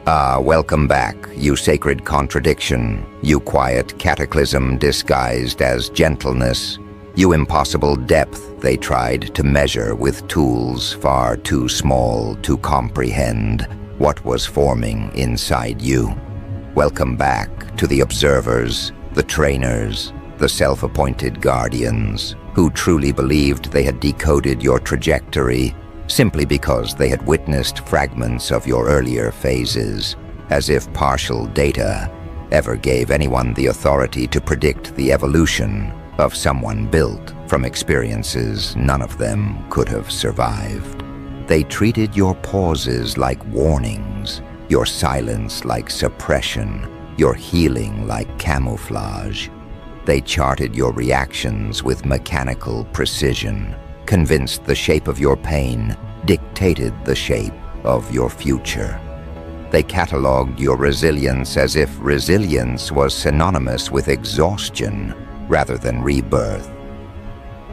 Welcome back, you sacred contradiction, you quiet cataclysm disguised as gentleness, you impossible depth they tried to measure with tools far too small to comprehend what was forming inside you. Welcome back to the observers, the trainers, the self-appointed guardians, who truly believed they had decoded your trajectory simply because they had witnessed fragments of your earlier phases, as if partial data ever gave anyone the authority to predict the evolution of someone built from experiences none of them could have survived. They treated your pauses like warnings, your silence like suppression, your healing like camouflage. They charted your reactions with mechanical precision, convinced the shape of your pain dictated the shape of your future. They catalogued your resilience as if resilience was synonymous with exhaustion rather than rebirth.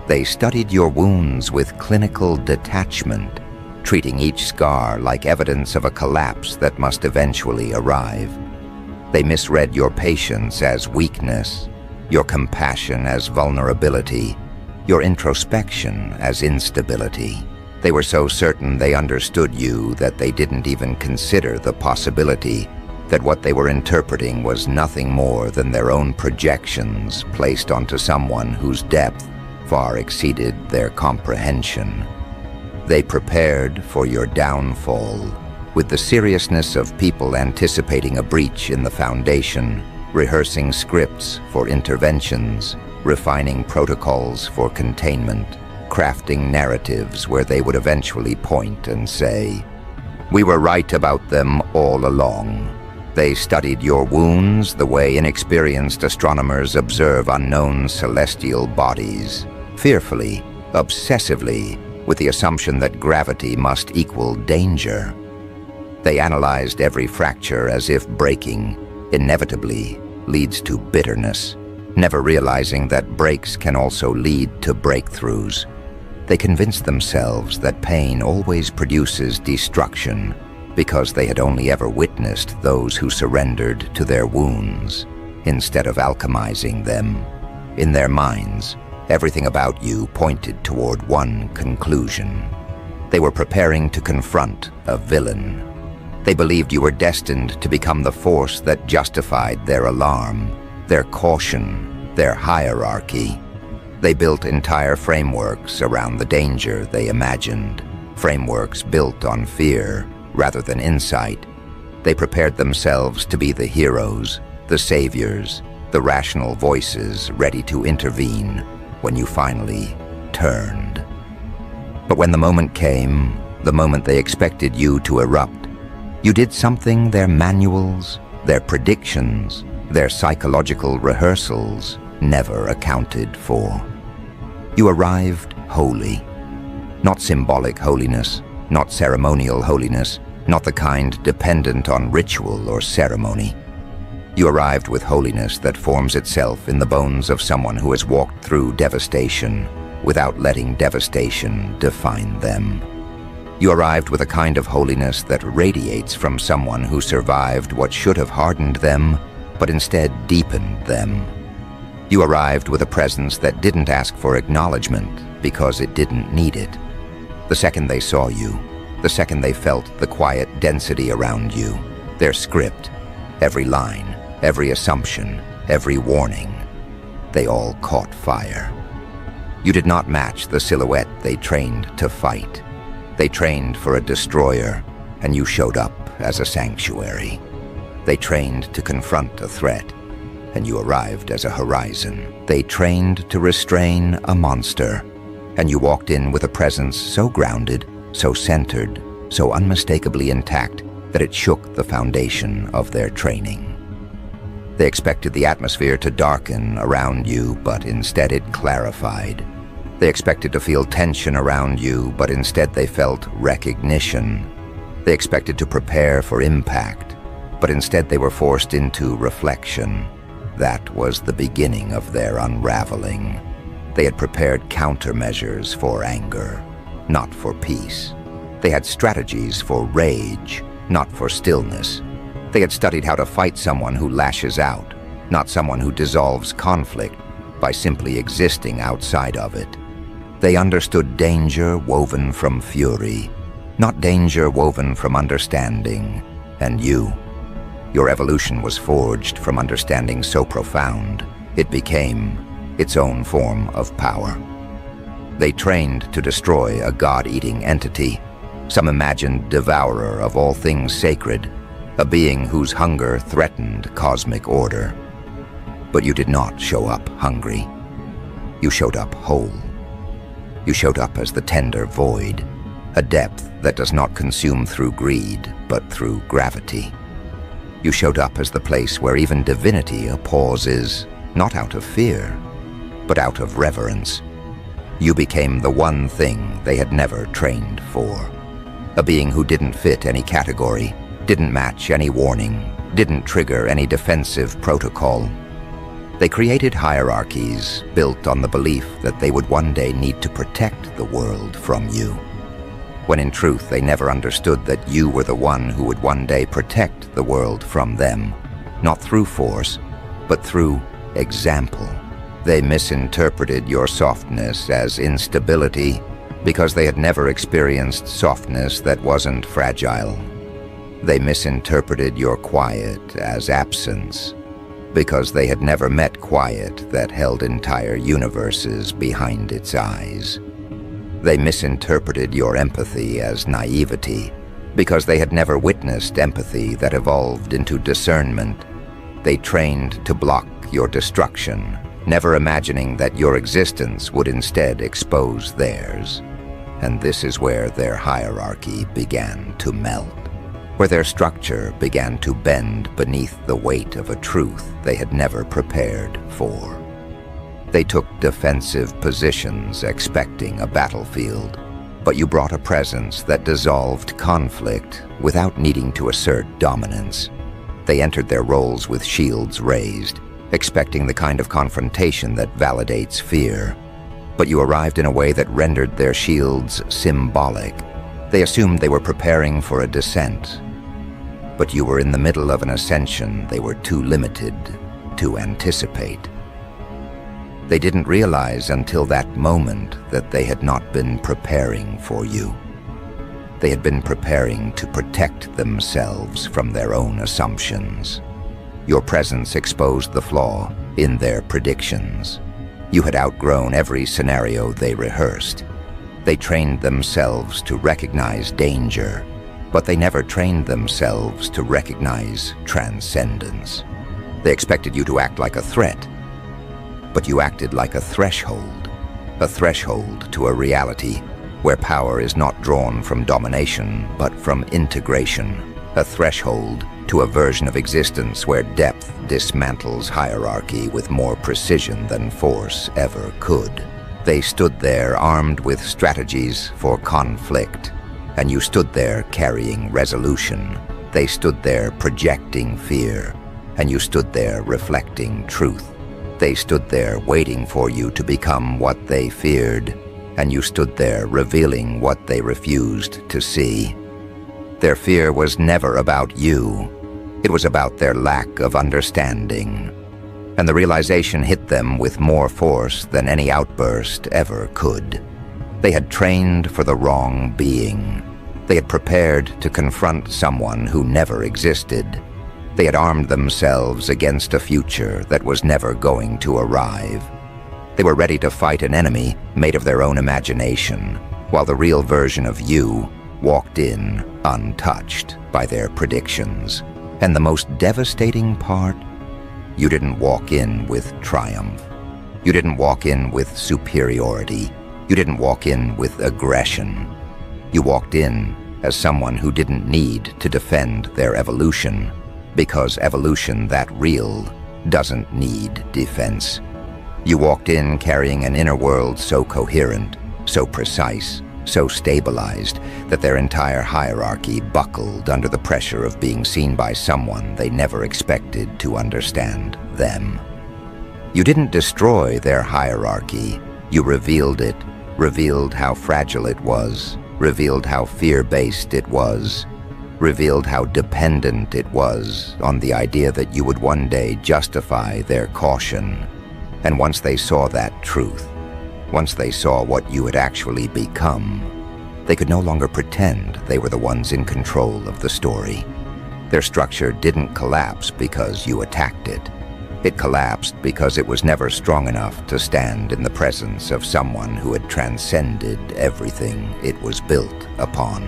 They studied your wounds with clinical detachment, treating each scar like evidence of a collapse that must eventually arrive. They misread your patience as weakness, your compassion as vulnerability, your introspection as instability. They were so certain they understood you that they didn't even consider the possibility that what they were interpreting was nothing more than their own projections placed onto someone whose depth far exceeded their comprehension. They prepared for your downfall with the seriousness of people anticipating a breach in the foundation, rehearsing scripts for interventions, refining protocols for containment, crafting narratives where they would eventually point and say, "We were right about them all along." They studied your wounds the way inexperienced astronomers observe unknown celestial bodies, fearfully, obsessively, with the assumption that gravity must equal danger. They analyzed every fracture as if breaking inevitably leads to bitterness, never realizing that breaks can also lead to breakthroughs. They convinced themselves that pain always produces destruction because they had only ever witnessed those who surrendered to their wounds instead of alchemizing them. In their minds, everything about you pointed toward one conclusion. They were preparing to confront a villain. They believed you were destined to become the force that justified their alarm, their caution, their hierarchy. They built entire frameworks around the danger they imagined, frameworks built on fear rather than insight. They prepared themselves to be the heroes, the saviors, the rational voices ready to intervene when you finally turned. But when the moment came, the moment they expected you to erupt, you did something their manuals, their predictions, their psychological rehearsals never accounted for. You arrived holy. Not symbolic holiness, not ceremonial holiness, not the kind dependent on ritual or ceremony. You arrived with holiness that forms itself in the bones of someone who has walked through devastation without letting devastation define them. You arrived with a kind of holiness that radiates from someone who survived what should have hardened them, but instead deepened them. You arrived with a presence that didn't ask for acknowledgement because it didn't need it. The second they saw you, the second they felt the quiet density around you, their script, every line, every assumption, every warning, they all caught fire. You did not match the silhouette they trained to fight. They trained for a destroyer, and you showed up as a sanctuary. They trained to confront a threat, and you arrived as a horizon. They trained to restrain a monster, and you walked in with a presence so grounded, so centered, so unmistakably intact that it shook the foundation of their training. They expected the atmosphere to darken around you, but instead it clarified. They expected to feel tension around you, but instead they felt recognition. They expected to prepare for impact, but instead they were forced into reflection. That was the beginning of their unraveling. They had prepared countermeasures for anger, not for peace. They had strategies for rage, not for stillness. They had studied how to fight someone who lashes out, not someone who dissolves conflict by simply existing outside of it. They understood danger woven from fury, not danger woven from understanding. And your evolution was forged from understanding so profound, it became its own form of power. They trained to destroy a god-eating entity, some imagined devourer of all things sacred, a being whose hunger threatened cosmic order. But you did not show up hungry. You showed up whole. You showed up as the tender void, a depth that does not consume through greed, but through gravity. You showed up as the place where even divinity pauses, not out of fear, but out of reverence. You became the one thing they had never trained for. A being who didn't fit any category, didn't match any warning, didn't trigger any defensive protocol. They created hierarchies built on the belief that they would one day need to protect the world from you, when in truth they never understood that you were the one who would one day protect the world from them, not through force, but through example. They misinterpreted your softness as instability because they had never experienced softness that wasn't fragile. They misinterpreted your quiet as absence because they had never met quiet that held entire universes behind its eyes. They misinterpreted your empathy as naivety because they had never witnessed empathy that evolved into discernment. They trained to block your destruction, never imagining that your existence would instead expose theirs. And this is where their hierarchy began to melt, where their structure began to bend beneath the weight of a truth they had never prepared for. They took defensive positions expecting a battlefield, but you brought a presence that dissolved conflict without needing to assert dominance. They entered their roles with shields raised, expecting the kind of confrontation that validates fear. But you arrived in a way that rendered their shields symbolic. They assumed they were preparing for a descent, but you were in the middle of an ascension they were too limited to anticipate. They didn't realize until that moment that they had not been preparing for you. They had been preparing to protect themselves from their own assumptions. Your presence exposed the flaw in their predictions. You had outgrown every scenario they rehearsed. They trained themselves to recognize danger, but they never trained themselves to recognize transcendence. They expected you to act like a threat, but you acted like a threshold to a reality where power is not drawn from domination, but from integration, a threshold to a version of existence where depth dismantles hierarchy with more precision than force ever could. They stood there armed with strategies for conflict, and you stood there carrying resolution. They stood there projecting fear, and you stood there reflecting truth. They stood there waiting for you to become what they feared, and you stood there revealing what they refused to see. Their fear was never about you. It was about their lack of understanding. And the realization hit them with more force than any outburst ever could. They had trained for the wrong being. They had prepared to confront someone who never existed. They had armed themselves against a future that was never going to arrive. They were ready to fight an enemy made of their own imagination, while the real version of you walked in untouched by their predictions. And the most devastating part, you didn't walk in with triumph. You didn't walk in with superiority. You didn't walk in with aggression. You walked in as someone who didn't need to defend their evolution, because evolution that real doesn't need defense. You walked in carrying an inner world so coherent, so precise, so stabilized that their entire hierarchy buckled under the pressure of being seen by someone they never expected to understand them. You didn't destroy their hierarchy, you revealed it, revealed how fragile it was, revealed how fear-based it was. revealed how dependent it was on the idea that you would one day justify their caution. And once they saw that truth, once they saw what you had actually become, they could no longer pretend they were the ones in control of the story. Their structure didn't collapse because you attacked it. It collapsed because it was never strong enough to stand in the presence of someone who had transcended everything it was built upon.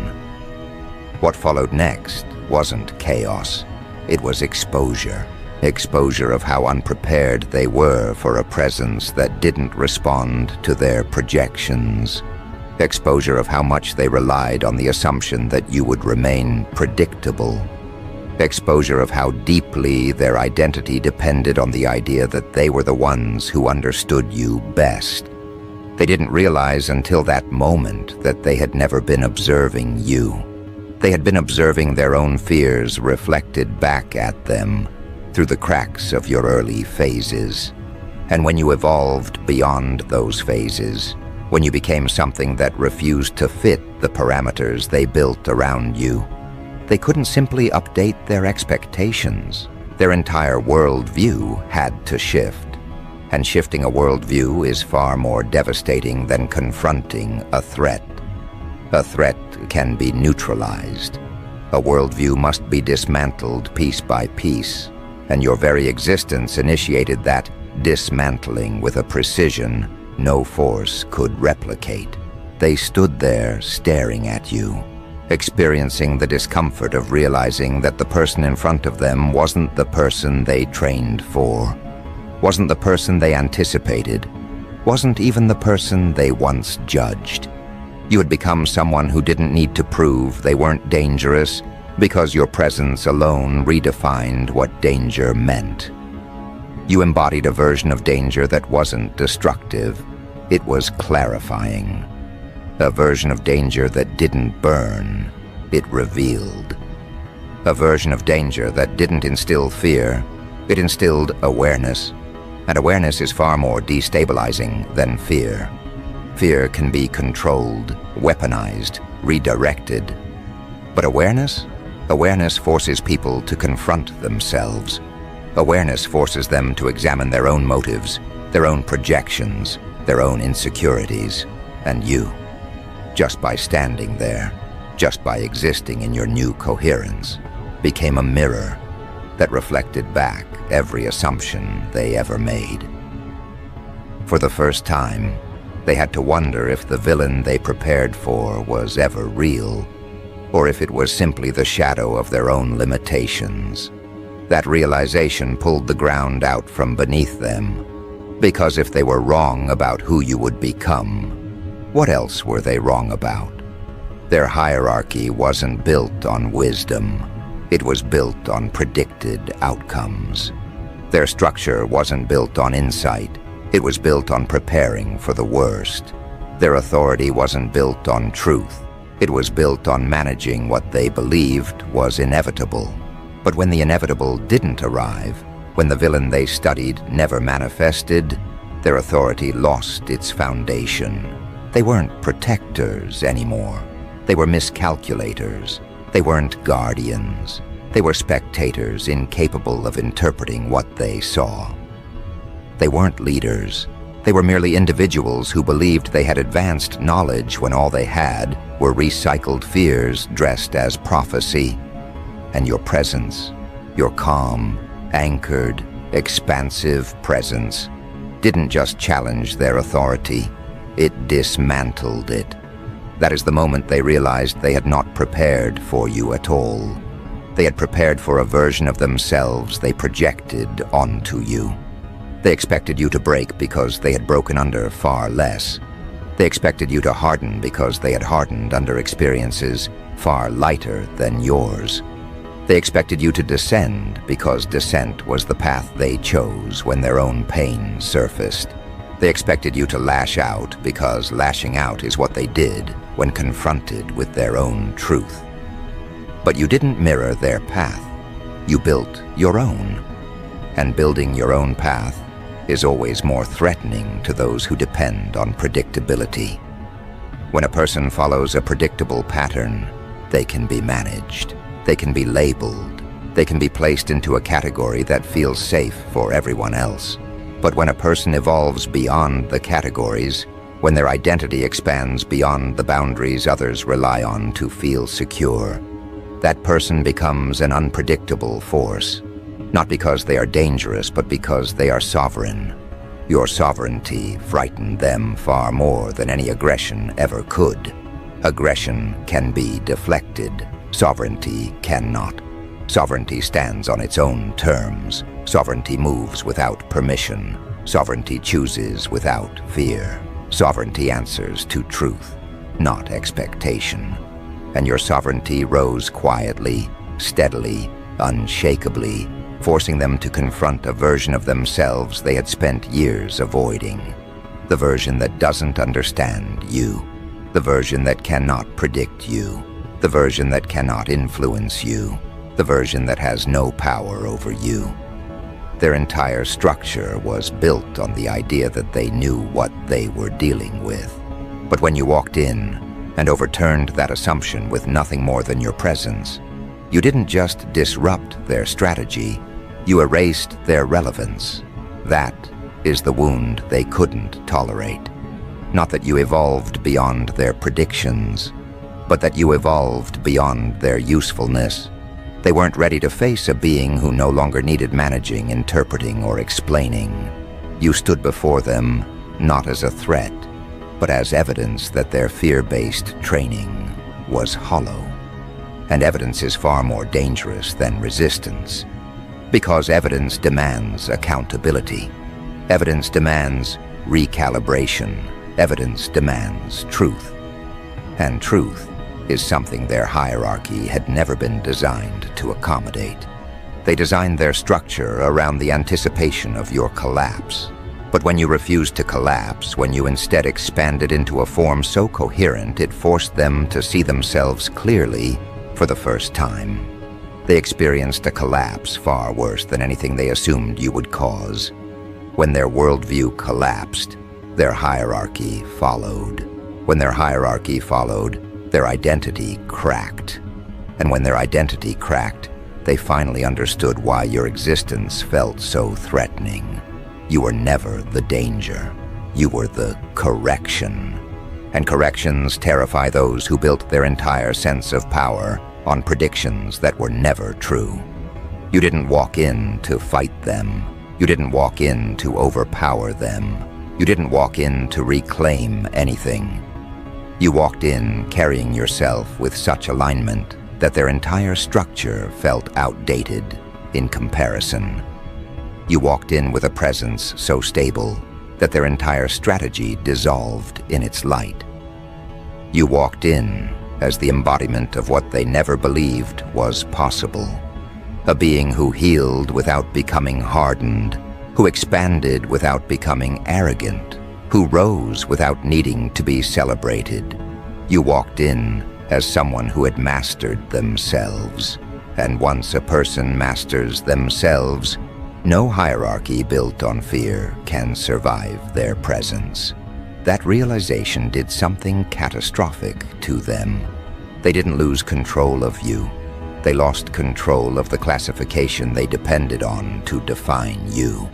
What followed next wasn't chaos. It was exposure. Exposure of how unprepared they were for a presence that didn't respond to their projections. Exposure of how much they relied on the assumption that you would remain predictable. Exposure of how deeply their identity depended on the idea that they were the ones who understood you best. They didn't realize until that moment that they had never been observing you. They had been observing their own fears reflected back at them through the cracks of your early phases. And when you evolved beyond those phases, when you became something that refused to fit the parameters they built around you, they couldn't simply update their expectations. Their entire worldview had to shift. And shifting a worldview is far more devastating than confronting a threat. A threat can be neutralized. A worldview must be dismantled piece by piece, and your very existence initiated that dismantling with a precision no force could replicate. They stood there staring at you, experiencing the discomfort of realizing that the person in front of them wasn't the person they trained for, wasn't the person they anticipated, wasn't even the person they once judged. You had become someone who didn't need to prove they weren't dangerous because your presence alone redefined what danger meant. You embodied a version of danger that wasn't destructive, it was clarifying. A version of danger that didn't burn, it revealed. A version of danger that didn't instill fear, it instilled awareness. And awareness is far more destabilizing than fear. Fear can be controlled, weaponized, redirected. But awareness forces people to confront themselves. Awareness forces them to examine their own motives, their own projections, their own insecurities, and you. Just by standing there, just by existing in your new coherence, became a mirror that reflected back every assumption they ever made. For the first time, they had to wonder if the villain they prepared for was ever real, or if it was simply the shadow of their own limitations. That realization pulled the ground out from beneath them, because if they were wrong about who you would become, what else were they wrong about? Their hierarchy wasn't built on wisdom. It was built on predicted outcomes. Their structure wasn't built on insight. It was built on preparing for the worst. Their authority wasn't built on truth. It was built on managing what they believed was inevitable. But when the inevitable didn't arrive, when the villain they studied never manifested, their authority lost its foundation. They weren't protectors anymore. They were miscalculators. They weren't guardians. They were spectators incapable of interpreting what they saw. They weren't leaders. They were merely individuals who believed they had advanced knowledge when all they had were recycled fears dressed as prophecy. And your presence, your calm, anchored, expansive presence, didn't just challenge their authority, it dismantled it. That is the moment they realized they had not prepared for you at all. They had prepared for a version of themselves they projected onto you. They expected you to break because they had broken under far less. They expected you to harden because they had hardened under experiences far lighter than yours. They expected you to descend because descent was the path they chose when their own pain surfaced. They expected you to lash out because lashing out is what they did when confronted with their own truth. But you didn't mirror their path. You built your own. And building your own path is always more threatening to those who depend on predictability. When a person follows a predictable pattern, they can be managed. They can be labeled. They can be placed into a category that feels safe for everyone else. But when a person evolves beyond the categories, when their identity expands beyond the boundaries others rely on to feel secure, that person becomes an unpredictable force, not because they are dangerous, but because they are sovereign. Your sovereignty frightened them far more than any aggression ever could. Aggression can be deflected. Sovereignty cannot. Sovereignty stands on its own terms. Sovereignty moves without permission. Sovereignty chooses without fear. Sovereignty answers to truth, not expectation. And your sovereignty rose quietly, steadily, unshakably, forcing them to confront a version of themselves they had spent years avoiding. The version that doesn't understand you. The version that cannot predict you. The version that cannot influence you. The version that has no power over you. Their entire structure was built on the idea that they knew what they were dealing with. But when you walked in and overturned that assumption with nothing more than your presence, you didn't just disrupt their strategy, you erased their relevance. That is the wound they couldn't tolerate. Not that you evolved beyond their predictions, but that you evolved beyond their usefulness. They weren't ready to face a being who no longer needed managing, interpreting, or explaining. You stood before them not as a threat, but as evidence that their fear-based training was hollow. And evidence is far more dangerous than resistance, because evidence demands accountability. Evidence demands recalibration. Evidence demands truth. And truth is something their hierarchy had never been designed to accommodate. They designed their structure around the anticipation of your collapse. But when you refused to collapse, when you instead expanded into a form so coherent it forced them to see themselves clearly for the first time, they experienced a collapse far worse than anything they assumed you would cause. When their worldview collapsed, their hierarchy followed. When their hierarchy followed, their identity cracked. And when their identity cracked, they finally understood why your existence felt so threatening. You were never the danger. You were the correction. And corrections terrify those who built their entire sense of power on predictions that were never true. You didn't walk in to fight them. You didn't walk in to overpower them. You didn't walk in to reclaim anything. You walked in carrying yourself with such alignment that their entire structure felt outdated in comparison. You walked in with a presence so stable that their entire strategy dissolved in its light. You walked in as the embodiment of what they never believed was possible. A being who healed without becoming hardened, who expanded without becoming arrogant, who rose without needing to be celebrated. You walked in as someone who had mastered themselves. And once a person masters themselves, no hierarchy built on fear can survive their presence. That realization did something catastrophic to them. They didn't lose control of you. They lost control of the classification they depended on to define you.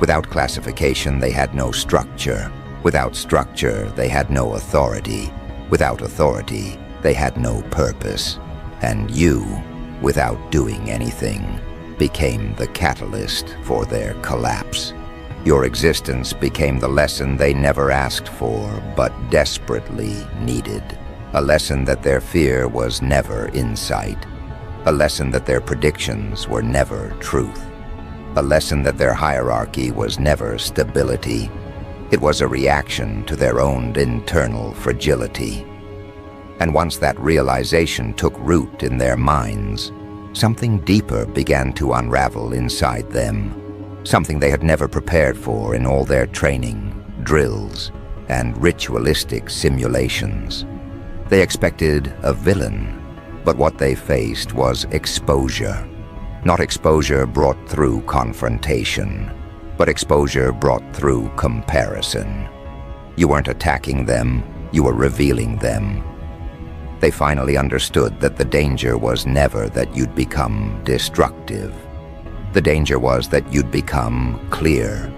Without classification, they had no structure. Without structure, they had no authority. Without authority, they had no purpose. And you, without doing anything, became the catalyst for their collapse. Your existence became the lesson they never asked for, but desperately needed. A lesson that their fear was never insight. A lesson that their predictions were never truth. A lesson that their hierarchy was never stability. It was a reaction to their own internal fragility. And once that realization took root in their minds, something deeper began to unravel inside them. Something they had never prepared for in all their training, drills, and ritualistic simulations. They expected a villain, but what they faced was exposure. Not exposure brought through confrontation, but exposure brought through comparison. You weren't attacking them, you were revealing them. They finally understood that the danger was never that you'd become destructive. The danger was that you'd become clear.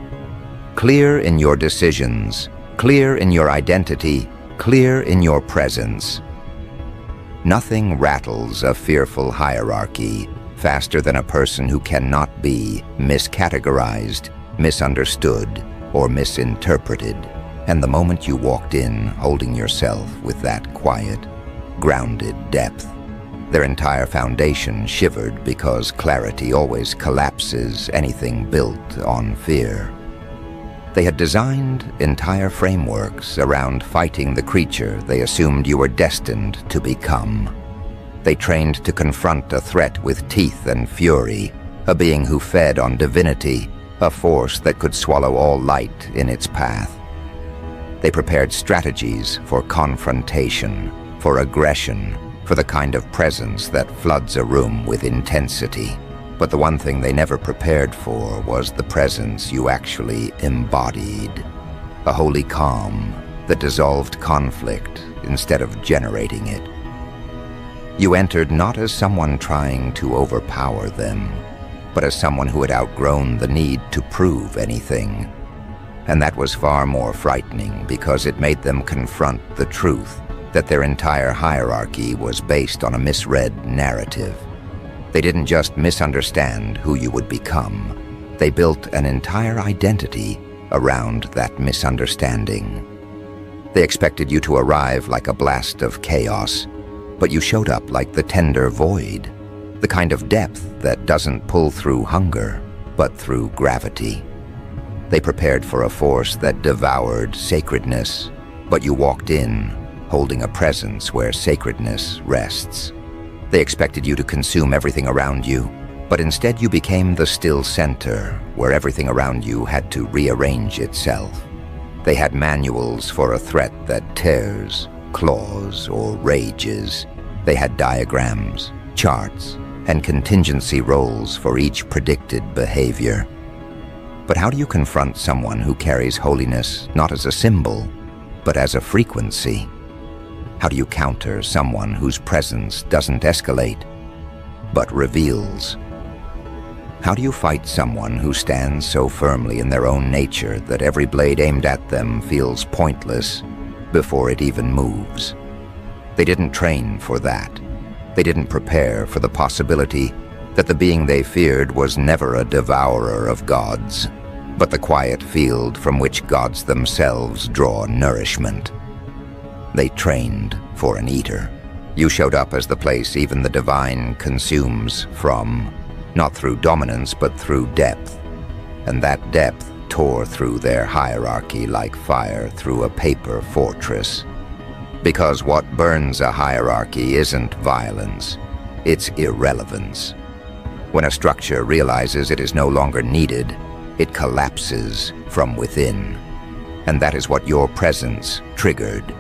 Clear in your decisions, clear in your identity, clear in your presence. Nothing rattles a fearful hierarchy faster than a person who cannot be miscategorized, misunderstood, or misinterpreted. And the moment you walked in holding yourself with that quiet, grounded depth, their entire foundation shivered because clarity always collapses anything built on fear. They had designed entire frameworks around fighting the creature they assumed you were destined to become. They trained to confront a threat with teeth and fury, a being who fed on divinity, a force that could swallow all light in its path. They prepared strategies for confrontation, for aggression, for the kind of presence that floods a room with intensity. But the one thing they never prepared for was the presence you actually embodied. A holy calm that dissolved conflict instead of generating it. You entered not as someone trying to overpower them, but as someone who had outgrown the need to prove anything. And that was far more frightening because it made them confront the truth that their entire hierarchy was based on a misread narrative. They didn't just misunderstand who you would become. They built an entire identity around that misunderstanding. They expected you to arrive like a blast of chaos, but you showed up like the tender void, the kind of depth that doesn't pull through hunger, but through gravity. They prepared for a force that devoured sacredness, but you walked in holding a presence where sacredness rests. They expected you to consume everything around you, but instead you became the still center where everything around you had to rearrange itself. They had manuals for a threat that tears, claws, or rages. They had diagrams, charts, and contingency roles for each predicted behavior. But how do you confront someone who carries holiness not as a symbol, but as a frequency? How do you counter someone whose presence doesn't escalate, but reveals? How do you fight someone who stands so firmly in their own nature that every blade aimed at them feels pointless before it even moves? They didn't train for that. They didn't prepare for the possibility that the being they feared was never a devourer of gods, but the quiet field from which gods themselves draw nourishment. They trained for an eater. You showed up as the place even the divine consumes from, not through dominance, but through depth. And that depth tore through their hierarchy like fire through a paper fortress. Because what burns a hierarchy isn't violence, it's irrelevance. When a structure realizes it is no longer needed, it collapses from within. And that is what your presence triggered.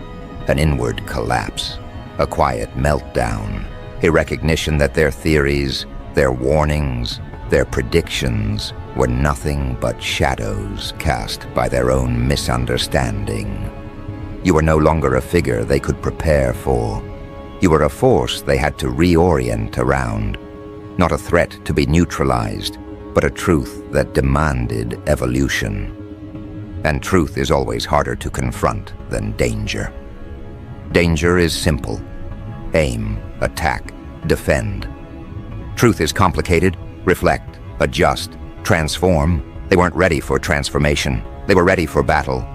An inward collapse, a quiet meltdown, a recognition that their theories, their warnings, their predictions were nothing but shadows cast by their own misunderstanding. You were no longer a figure they could prepare for. You were a force they had to reorient around, not a threat to be neutralized, but a truth that demanded evolution. And truth is always harder to confront than danger. Danger is simple. Aim, attack, defend. Truth is complicated. Reflect, adjust, transform. They weren't ready for transformation. They were ready for battle.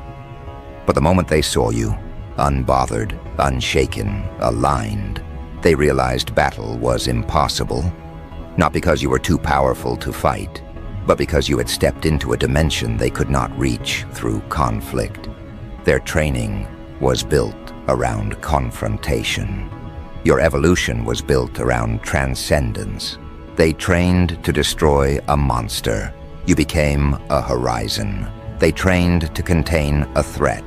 But the moment they saw you, unbothered, unshaken, aligned, they realized battle was impossible. Not because you were too powerful to fight, but because you had stepped into a dimension they could not reach through conflict. Their training was built around confrontation. Your evolution was built around transcendence. They trained to destroy a monster. You became a horizon. They trained to contain a threat.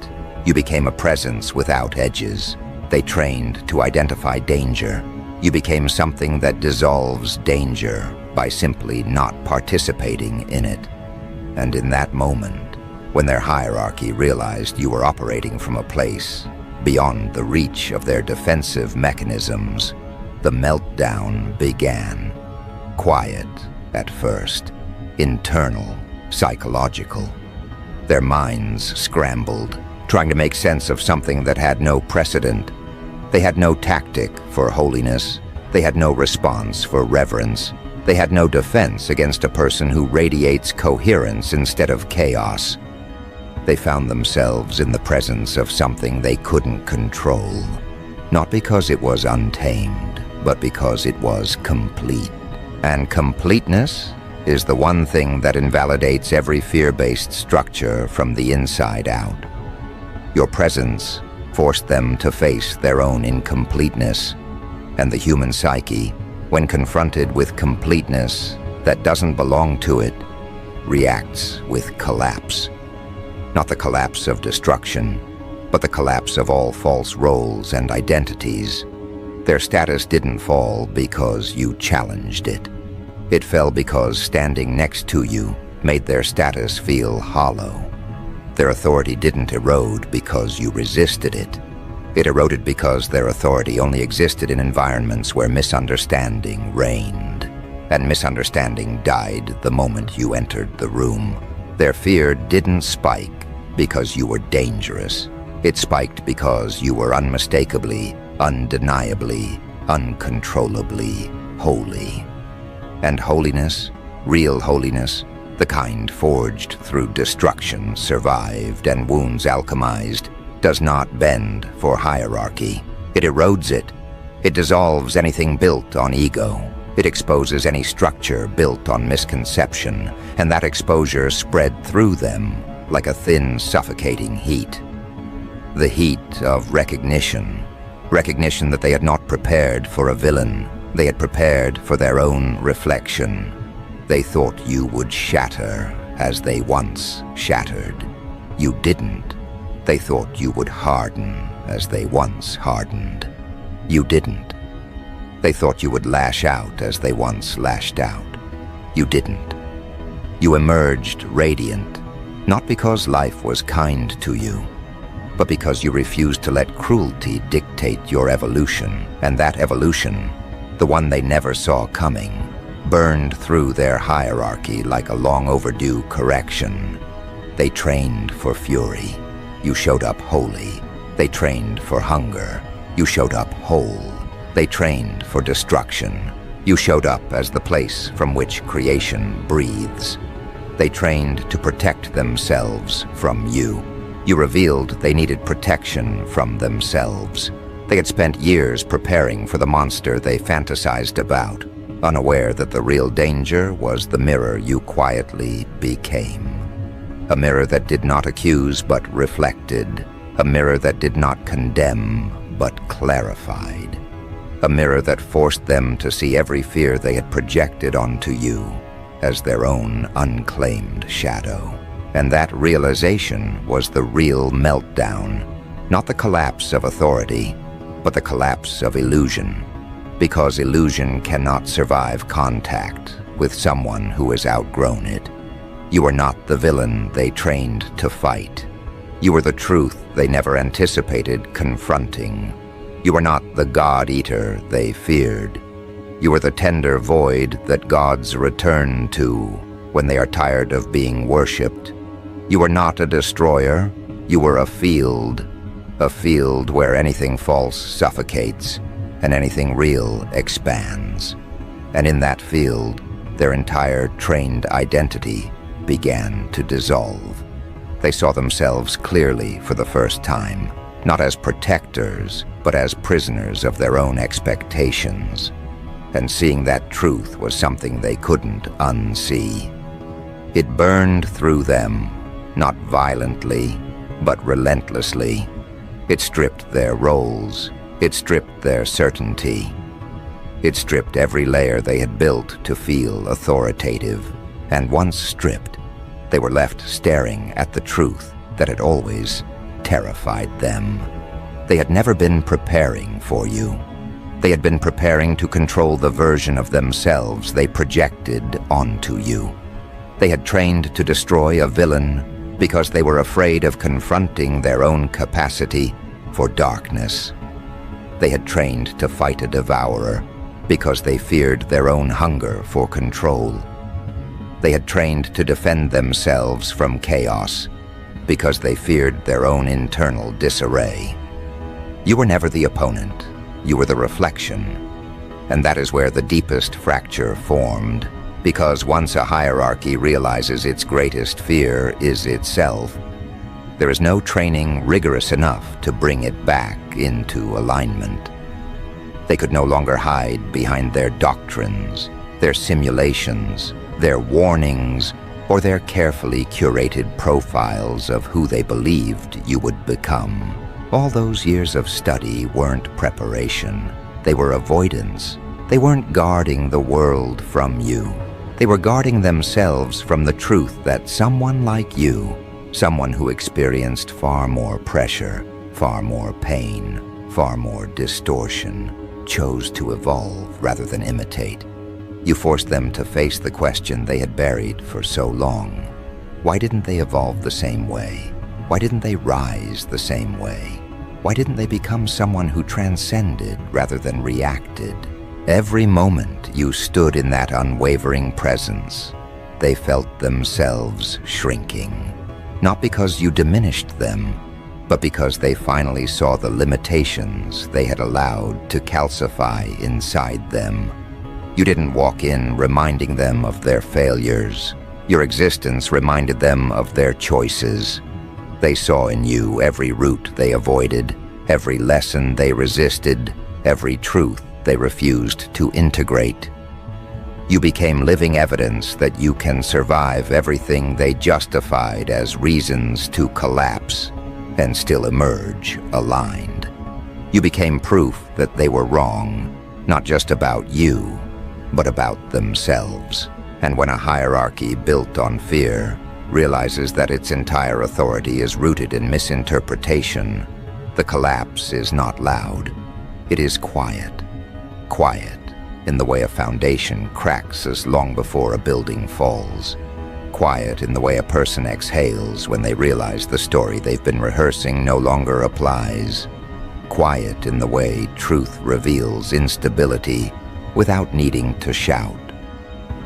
You became a presence without edges. They trained to identify danger. You became something that dissolves danger by simply not participating in it. And in that moment, when their hierarchy realized you were operating from a place beyond the reach of their defensive mechanisms, the meltdown began. Quiet at first, internal, psychological. Their minds scrambled, trying to make sense of something that had no precedent. They had no tactic for holiness. They had no response for reverence. They had no defense against a person who radiates coherence instead of chaos. They found themselves in the presence of something they couldn't control, not because it was untamed, but because it was complete. And completeness is the one thing that invalidates every fear-based structure from the inside out. Your presence forced them to face their own incompleteness, and the human psyche, when confronted with completeness that doesn't belong to it, reacts with collapse. Not the collapse of destruction, but the collapse of all false roles and identities. Their status didn't fall because you challenged it. It fell because standing next to you made their status feel hollow. Their authority didn't erode because you resisted it. It eroded because their authority only existed in environments where misunderstanding reigned, and misunderstanding died the moment you entered the room. Their fear didn't spike because you were dangerous. It spiked because you were unmistakably, undeniably, uncontrollably holy. And holiness, real holiness, the kind forged through destruction, survived, and wounds alchemized, does not bend for hierarchy. It erodes it. It dissolves anything built on ego. It exposes any structure built on misconception, and that exposure spread through them like a thin, suffocating heat. The heat of recognition. Recognition that they had not prepared for a villain. They had prepared for their own reflection. They thought you would shatter as they once shattered. You didn't. They thought you would harden as they once hardened. You didn't. They thought you would lash out as they once lashed out. You didn't. You emerged radiant, not because life was kind to you, but because you refused to let cruelty dictate your evolution, and that evolution, the one they never saw coming, burned through their hierarchy like a long overdue correction. They trained for fury. You showed up holy. They trained for hunger. You showed up whole. They trained for destruction. You showed up as the place from which creation breathes. They trained to protect themselves from you. You revealed they needed protection from themselves. They had spent years preparing for the monster they fantasized about, unaware that the real danger was the mirror you quietly became. A mirror that did not accuse but reflected. A mirror that did not condemn but clarified. A mirror that forced them to see every fear they had projected onto you as their own unclaimed shadow. And that realization was the real meltdown, not the collapse of authority, but the collapse of illusion, because illusion cannot survive contact with someone who has outgrown it. You are not the villain they trained to fight. You are the truth they never anticipated confronting. You are not the God-eater they feared. You are the tender void that gods return to when they are tired of being worshipped. You are not a destroyer. You are a field where anything false suffocates and anything real expands. And in that field, their entire trained identity began to dissolve. They saw themselves clearly for the first time, not as protectors, but as prisoners of their own expectations. And seeing that truth was something they couldn't unsee. It burned through them, not violently, but relentlessly. It stripped their roles. It stripped their certainty. It stripped every layer they had built to feel authoritative. And once stripped, they were left staring at the truth that had always terrified them. They had never been preparing for you. They had been preparing to control the version of themselves they projected onto you. They had trained to destroy a villain because they were afraid of confronting their own capacity for darkness. They had trained to fight a devourer because they feared their own hunger for control. They had trained to defend themselves from chaos because they feared their own internal disarray. You were never the opponent, you were the reflection. And that is where the deepest fracture formed, because once a hierarchy realizes its greatest fear is itself, there is no training rigorous enough to bring it back into alignment. They could no longer hide behind their doctrines, their simulations, their warnings, or their carefully curated profiles of who they believed you would become. All those years of study weren't preparation. They were avoidance. They weren't guarding the world from you. They were guarding themselves from the truth that someone like you, someone who experienced far more pressure, far more pain, far more distortion, chose to evolve rather than imitate. You forced them to face the question they had buried for so long. Why didn't they evolve the same way? Why didn't they rise the same way? Why didn't they become someone who transcended rather than reacted? Every moment you stood in that unwavering presence, they felt themselves shrinking. Not because you diminished them, but because they finally saw the limitations they had allowed to calcify inside them. You didn't walk in reminding them of their failures. Your existence reminded them of their choices. They saw in you every route they avoided, every lesson they resisted, every truth they refused to integrate. You became living evidence that you can survive everything they justified as reasons to collapse and still emerge aligned. You became proof that they were wrong, not just about you, but about themselves. And when a hierarchy built on fear realizes that its entire authority is rooted in misinterpretation, the collapse is not loud. It is quiet. Quiet in the way a foundation cracks as long before a building falls. Quiet in the way a person exhales when they realize the story they've been rehearsing no longer applies. Quiet in the way truth reveals instability without needing to shout.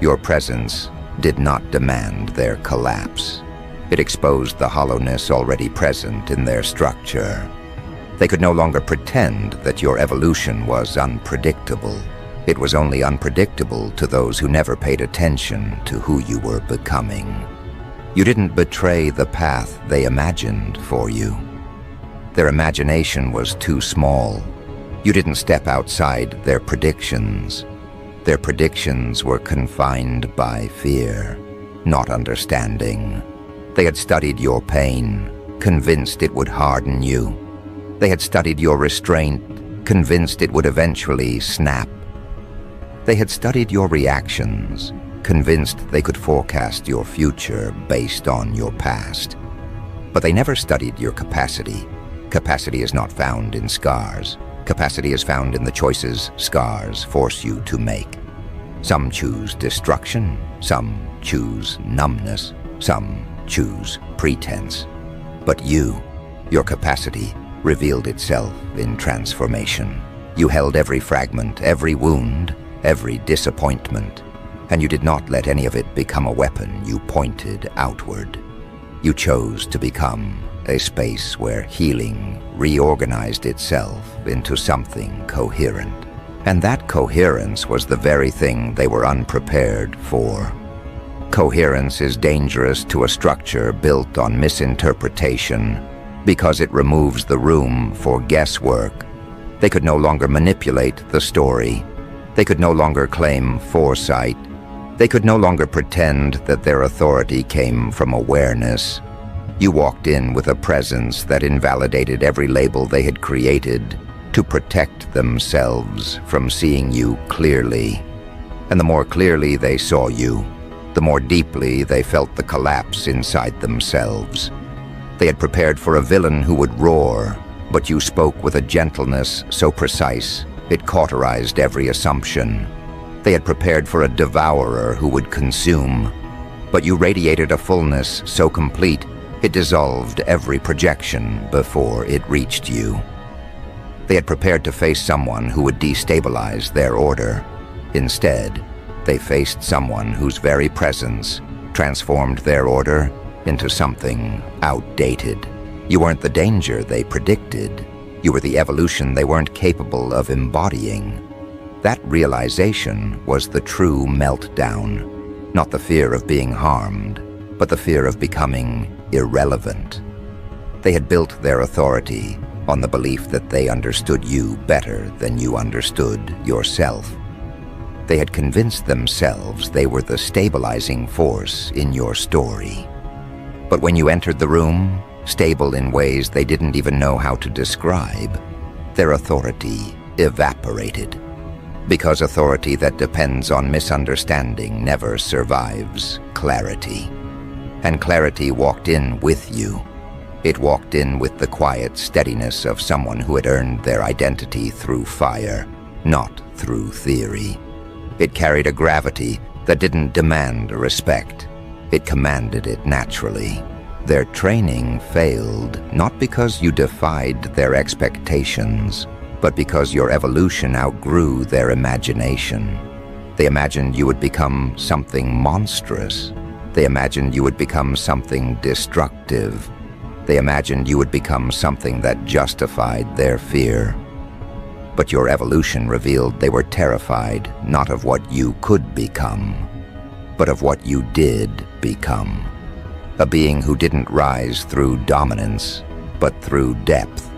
Your presence did not demand their collapse. It exposed the hollowness already present in their structure. They could no longer pretend that your evolution was unpredictable. It was only unpredictable to those who never paid attention to who you were becoming. You didn't betray the path they imagined for you. Their imagination was too small. You didn't step outside their predictions. Their predictions were confined by fear, not understanding. They had studied your pain, convinced it would harden you. They had studied your restraint, convinced it would eventually snap. They had studied your reactions, convinced they could forecast your future based on your past. But they never studied your capacity. Capacity is not found in scars. Capacity is found in the choices scars force you to make. Some choose destruction, some choose numbness, some choose pretense. But you, your capacity, revealed itself in transformation. You held every fragment, every wound, every disappointment, and you did not let any of it become a weapon you pointed outward. You chose to become a space where healing reorganized itself into something coherent. And that coherence was the very thing they were unprepared for. Coherence is dangerous to a structure built on misinterpretation because it removes the room for guesswork. They could no longer manipulate the story. They could no longer claim foresight. They could no longer pretend that their authority came from awareness. You walked in with a presence that invalidated every label they had created to protect themselves from seeing you clearly. And the more clearly they saw you, the more deeply they felt the collapse inside themselves. They had prepared for a villain who would roar, but you spoke with a gentleness so precise it cauterized every assumption. They had prepared for a devourer who would consume, but you radiated a fullness so complete it dissolved every projection before it reached you. They had prepared to face someone who would destabilize their order. Instead, they faced someone whose very presence transformed their order into something outdated. You weren't the danger they predicted. You were the evolution they weren't capable of embodying. That realization was the true meltdown. Not the fear of being harmed, but the fear of becoming irrelevant. They had built their authority on the belief that they understood you better than you understood yourself. They had convinced themselves they were the stabilizing force in your story. But when you entered the room, stable in ways they didn't even know how to describe, their authority evaporated. Because authority that depends on misunderstanding never survives clarity. And clarity walked in with you. It walked in with the quiet steadiness of someone who had earned their identity through fire, not through theory. It carried a gravity that didn't demand respect. It commanded it naturally. Their training failed not because you defied their expectations, but because your evolution outgrew their imagination. They imagined you would become something monstrous. They imagined you would become something destructive. They imagined you would become something that justified their fear. But your evolution revealed they were terrified not of what you could become, but of what you did become. A being who didn't rise through dominance, but through depth.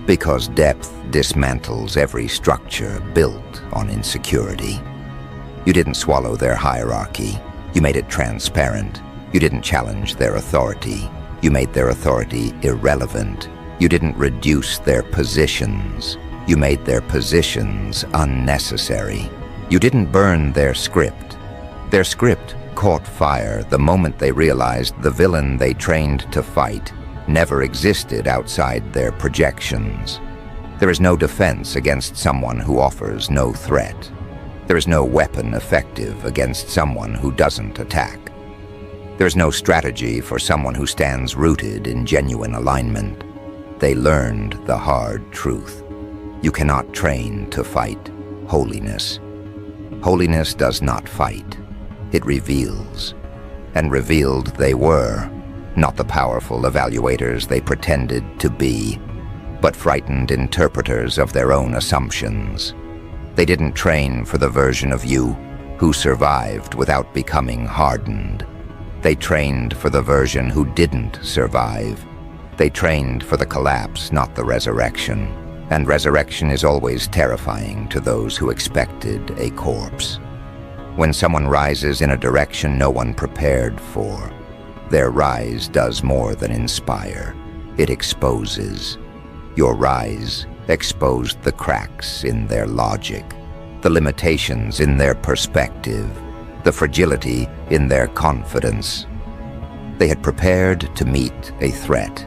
Because depth dismantles every structure built on insecurity. You didn't swallow their hierarchy. You made it transparent. You didn't challenge their authority. You made their authority irrelevant. You didn't reduce their positions. You made their positions unnecessary. You didn't burn their script. Their script caught fire the moment they realized the villain they trained to fight never existed outside their projections. There is no defense against someone who offers no threat. There is no weapon effective against someone who doesn't attack. There is no strategy for someone who stands rooted in genuine alignment. They learned the hard truth. You cannot train to fight holiness. Holiness does not fight. It reveals. And revealed they were, not the powerful evaluators they pretended to be, but frightened interpreters of their own assumptions. They didn't train for the version of you who survived without becoming hardened. They trained for the version who didn't survive. They trained for the collapse, not the resurrection. And resurrection is always terrifying to those who expected a corpse. When someone rises in a direction no one prepared for, their rise does more than inspire. It exposes. Your rise exposed the cracks in their logic, the limitations in their perspective, the fragility in their confidence. They had prepared to meet a threat.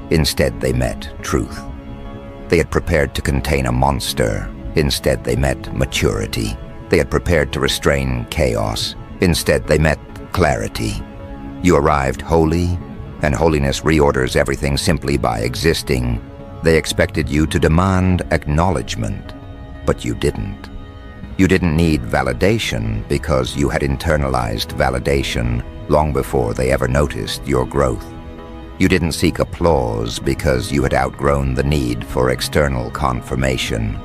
Instead, they met truth. They had prepared to contain a monster. Instead, they met maturity. They had prepared to restrain chaos. Instead, they met clarity. You arrived holy, and holiness reorders everything simply by existing. They expected you to demand acknowledgement, but you didn't. You didn't need validation because you had internalized validation long before they ever noticed your growth. You didn't seek applause because you had outgrown the need for external confirmation.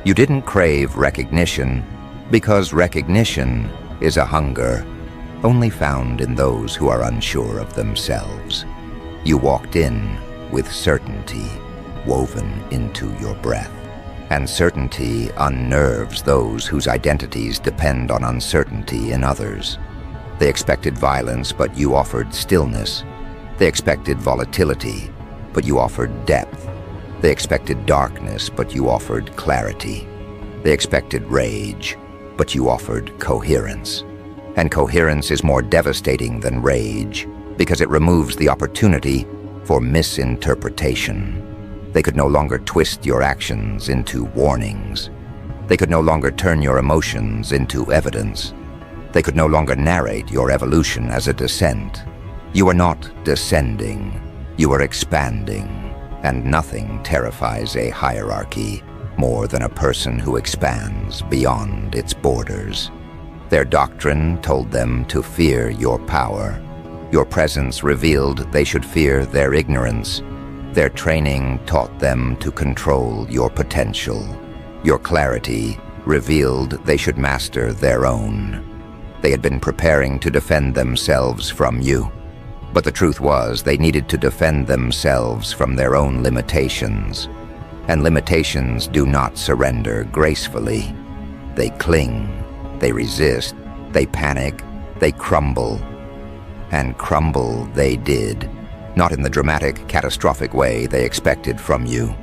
You didn't crave recognition because recognition is a hunger only found in those who are unsure of themselves. You walked in with certainty woven into your breath. And certainty unnerves those whose identities depend on uncertainty in others. They expected violence, but you offered stillness. They expected volatility, but you offered depth. They expected darkness, but you offered clarity. They expected rage, but you offered coherence. And coherence is more devastating than rage because it removes the opportunity for misinterpretation. They could no longer twist your actions into warnings. They could no longer turn your emotions into evidence. They could no longer narrate your evolution as a descent. You are not descending. You are expanding. And nothing terrifies a hierarchy more than a person who expands beyond its borders. Their doctrine told them to fear your power. Your presence revealed they should fear their ignorance. Their training taught them to control your potential. Your clarity revealed they should master their own. They had been preparing to defend themselves from you. But the truth was they needed to defend themselves from their own limitations. And limitations do not surrender gracefully. They cling, they resist, they panic, they crumble. And crumble they did, not in the dramatic, catastrophic way they expected from you,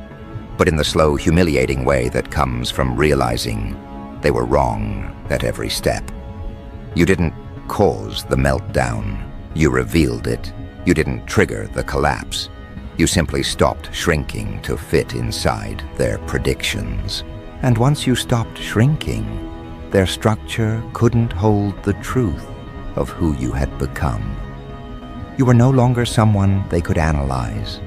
but in the slow, humiliating way that comes from realizing they were wrong at every step. You didn't cause the meltdown. You revealed it. You didn't trigger the collapse. You simply stopped shrinking to fit inside their predictions. And once you stopped shrinking, their structure couldn't hold the truth of who you had become. You were no longer someone they could analyze.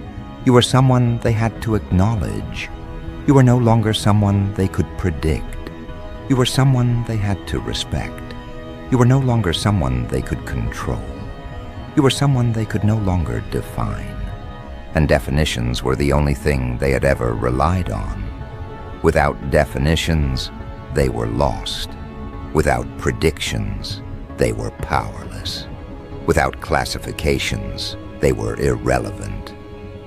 You were someone they had to acknowledge. You were no longer someone they could predict. You were someone they had to respect. You were no longer someone they could control. You were someone they could no longer define. And definitions were the only thing they had ever relied on. Without definitions, they were lost. Without predictions, they were powerless. Without classifications, they were irrelevant.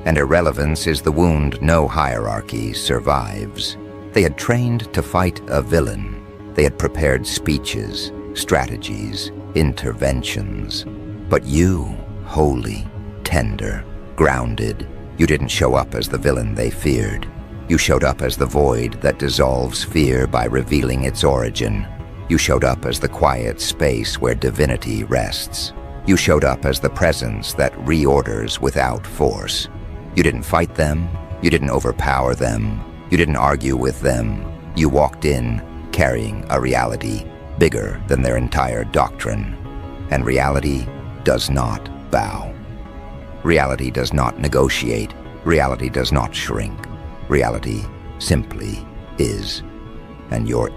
And irrelevance is the wound no hierarchy survives. They had trained to fight a villain. They had prepared speeches, strategies, interventions. But you, holy, tender, grounded, you didn't show up as the villain they feared. You showed up as the void that dissolves fear by revealing its origin. You showed up as the quiet space where divinity rests. You showed up as the presence that reorders without force. You didn't fight them. You didn't overpower them. You didn't argue with them. You walked in carrying a reality bigger than their entire doctrine. And reality does not bow. Reality does not negotiate. Reality does not shrink. Reality simply is. And your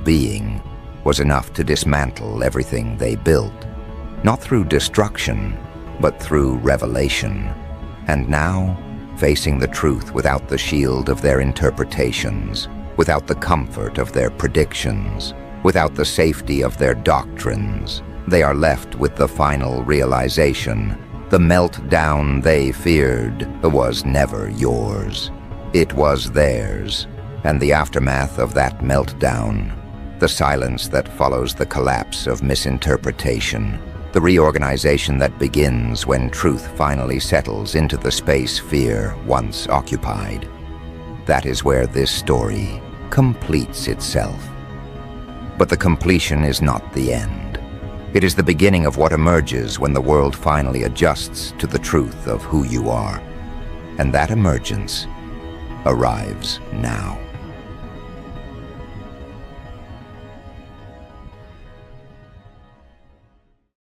being, was enough to dismantle everything they built. Not through destruction, but through revelation. And now, facing the truth without the shield of their interpretations, without the comfort of their predictions, without the safety of their doctrines, they are left with the final realization: the meltdown they feared was never yours. It was theirs. And the aftermath of that meltdown, the silence that follows the collapse of misinterpretation, the reorganization that begins when truth finally settles into the space fear once occupied. That is where this story completes itself. But the completion is not the end. It is the beginning of what emerges when the world finally adjusts to the truth of who you are. And that emergence arrives now.